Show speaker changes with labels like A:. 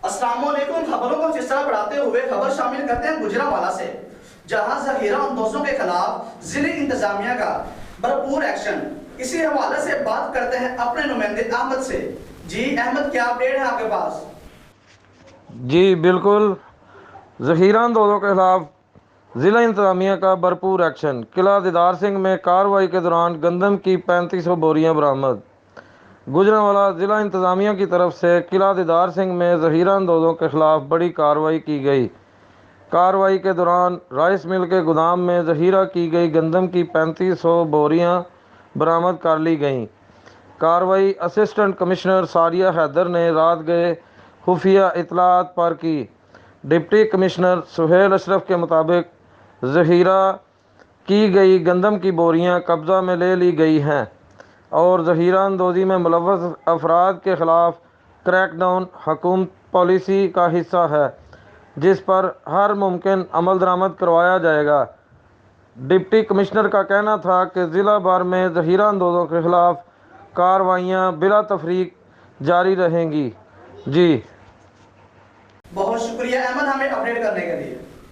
A: अस्सलाम वालेकुम। खबरों को सिलसिला बढ़ाते हुए खबर शामिल करते हैं गुजरांवाला से, जहां जहीरा अंदोजों के खिलाफ जिले इंतजामिया का भरपूर एक्शन। इसी हवाले से बात करते हैं अपने नुमाइंदे अहमद से। जी अहमद, क्या अपडेट है आपके पास?
B: जी बिल्कुल, ज़हीरा अंदोजों के खिलाफ ज़िला इंतजामिया का भरपूर एक्शन। किला दीदार सिंह में कार्रवाई के दौरान गंदम की 3500 बोरियां बरामद। गुजरांवाला ज़िला इंतजामिया की तरफ से किला दीदार सिंह में ज़हीरा अंदोजों के खिलाफ बड़ी कार्रवाई की गई। कार्रवाई के दौरान राइस मिल के गोदाम में ज़हीरा की गई गंदम की 3500 बोरियां बरामद कर ली गईं। कार्रवाई असिस्टेंट कमिश्नर सारिया हैदर ने रात गए खुफिया इतलात पर की। डिप्टी कमिश्नर सुहेल अशरफ के मुताबिक ज़हीरा की गई गंदम की बोरियां कब्ज़ा में ले ली गई हैं और ज़हीरा अंदोज़ी में मुलव्वस अफराद के ख़िलाफ़ क्रैकडाउन हुकूमत पॉलिसी का हिस्सा है, जिस पर हर मुमकिन अमल दरामद करवाया जाएगा। डिप्टी कमिश्नर का कहना था कि ज़िला भर में ज़हीरा अंदोज़ों के खिलाफ कार्रवाइयाँ बिला तफरीक जारी रहेंगी। जी
A: बहुत शुक्रिया अहमद, हमें अपडेट करने